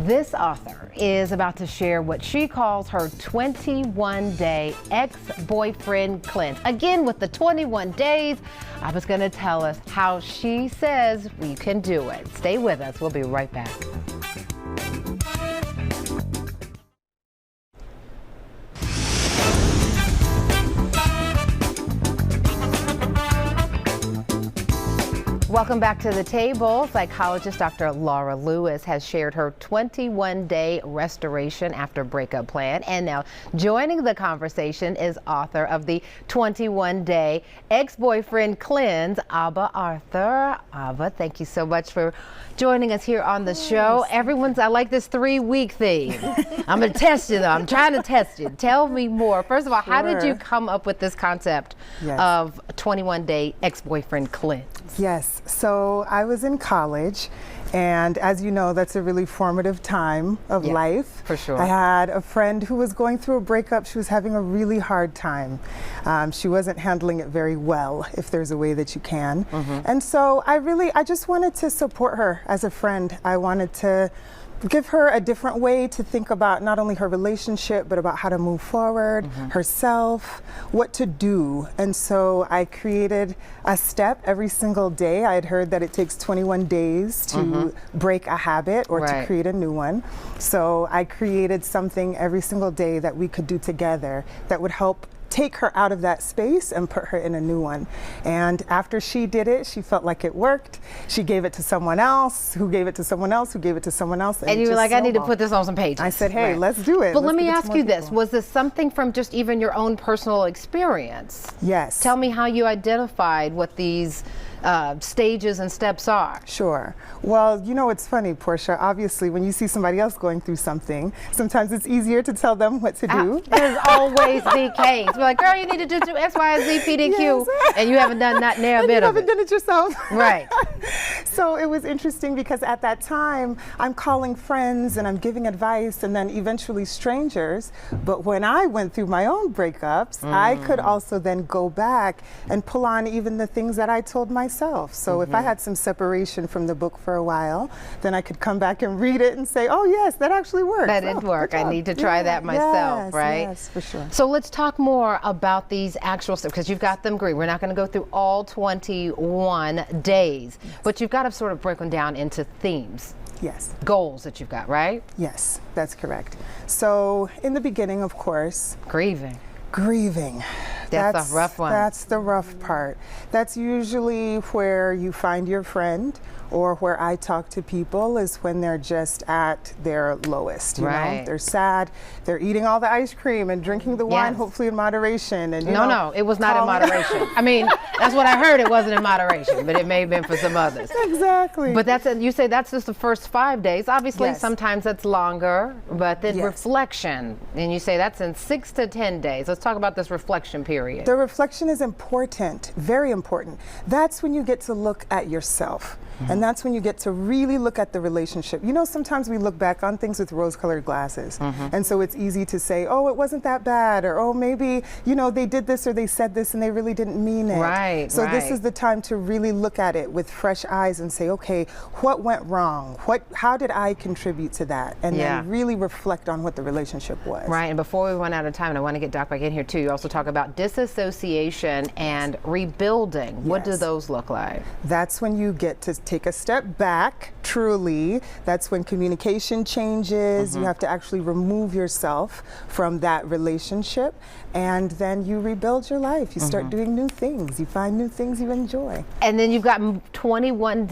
This author is about to share what she calls her 21-day ex-boyfriend cleanse. Again, with the 21 days, I was going to tell us how she says we can do it. Stay with us. We'll be right back. Welcome back to the table. Psychologist Dr. Laura Lewis has shared her 21-day restoration after breakup plan. And now joining the conversation is author of the 21-day ex-boyfriend cleanse, Aba Arthur. Aba, thank you so much for joining us here on the show. I like this 3-week theme. I'm going to test you though. I'm trying to test you. Tell me more. First of all, how did you come up with this concept of 21-day ex-boyfriend cleanse? Yes, so I was in college, and as you know, that's a really formative time of life. For sure. I had a friend who was going through a breakup. She was having a really hard time. She wasn't handling it very well, if there's a way that you can. And so I just wanted to support her as a friend. I wanted to give her a different way to think about not only her relationship, but about how to move forward, herself, what to do. And so I created a step every single day. I had heard that it takes 21 days to break a habit or to create a new one. So I created something every single day that we could do together that would help take her out of that space and put her in a new one. And after she did it, she felt like it worked. She gave it to someone else, who gave it to someone else, who gave it to someone else. And you were like, I need to put this on some pages. I said, hey, let's do it. But let me ask you this. Was this something from just even your own personal experience? Yes. Tell me how you identified what these stages and steps are. Sure. Well, you know, it's funny, Portia. Obviously, when you see somebody else going through something, sometimes it's easier to tell them what to do. There's always the case. We're like, girl, you need to just do X, Y, Z, P, D, Q, and you haven't done not near a bit of it. You haven't done it yourself. Right. So it was interesting because at that time, I'm calling friends and I'm giving advice and then eventually strangers. But when I went through my own breakups, I could also then go back and pull on even the things that I told myself. So if I had some separation from the book for a while, then I could come back and read it and say, oh yes, that actually worked. That did work. I need to try that myself, right? Yes, for sure. So let's talk more about these actual steps, because you've got them great. We're not going to go through all 21 days, but you've got to sort of break them down into themes. Yes. Goals that you've got, right? Yes, that's correct. So in the beginning, of course, grieving. That's a rough one. That's the rough part. That's usually where you find your friend, or where I talk to people is when they're just at their lowest. You know? They're sad. They're eating all the ice cream and drinking the wine, hopefully in moderation. And no, it was not in moderation. I mean, that's what I heard. It wasn't in moderation, but it may have been for some others. Exactly. But you say that's just the first 5 days. Obviously, sometimes that's longer, but then reflection, and you say that's in 6 to 10 days. Let's talk about this reflection period. The reflection is important, very important. That's when you get to look at yourself. And that's when you get to really look at the relationship. You know, sometimes we look back on things with rose-colored glasses. And so it's easy to say, oh, it wasn't that bad, or oh, maybe, you know, they did this or they said this and they really didn't mean it. So this is the time to really look at it with fresh eyes and say, okay, what went wrong? How did I contribute to that? And then really reflect on what the relationship was. Right, and before we run out of time, and I want to get Doc back in here too, you also talk about disassociation and rebuilding. What do those look like? That's when you get to take a step back, truly. That's when communication changes. You have to actually remove yourself from that relationship, and then you rebuild your life. You start doing new things. You find new things you enjoy. And then you've got 21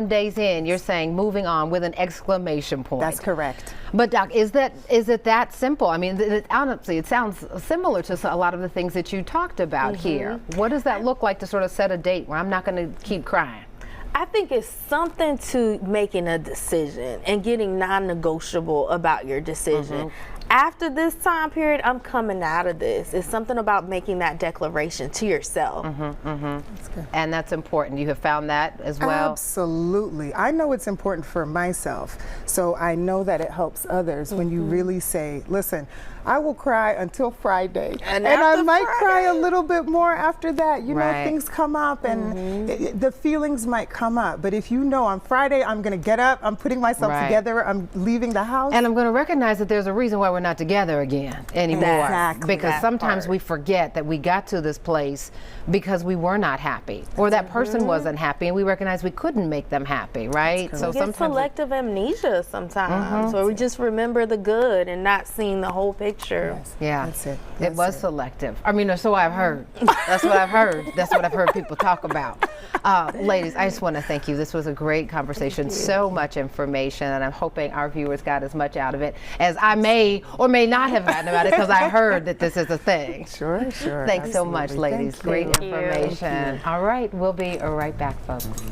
days in, you're saying moving on with an exclamation point. That's correct. But Doc, is it that simple? I mean, honestly, it sounds similar to a lot of the things that you talked about here. What does that look like to sort of set a date where I'm not going to keep crying? I think it's something to making a decision and getting non-negotiable about your decision. after this time period, I'm coming out of this. It's something about making that declaration to yourself. That's good. And that's important. You have found that as well? Absolutely. I know it's important for myself, so I know that it helps others when you really say, listen, I will cry until Friday, and I might cry a little bit more after that. You know, things come up, and the feelings might come up, but if you know on Friday I'm going to get up, I'm putting myself together, I'm leaving the house. And I'm going to recognize that there's a reason why we're not together again anymore. Exactly. Because sometimes we forget that we got to this place because we were not happy, or that person wasn't happy, and we recognize we couldn't make them happy, right? So we get selective amnesia sometimes, where we just remember the good and not seeing the whole picture. Yes. Yeah, that's it. It was selective. I mean, so I've heard. That's what I've heard. That's what I've heard people talk about. Ladies, I just want to thank you. This was a great conversation. So much information, and I'm hoping our viewers got as much out of it as I may or may not have gotten about it, because I heard that this is a thing. Sure. Thanks so much, ladies. Thank you. Great information. All right, we'll be right back, folks.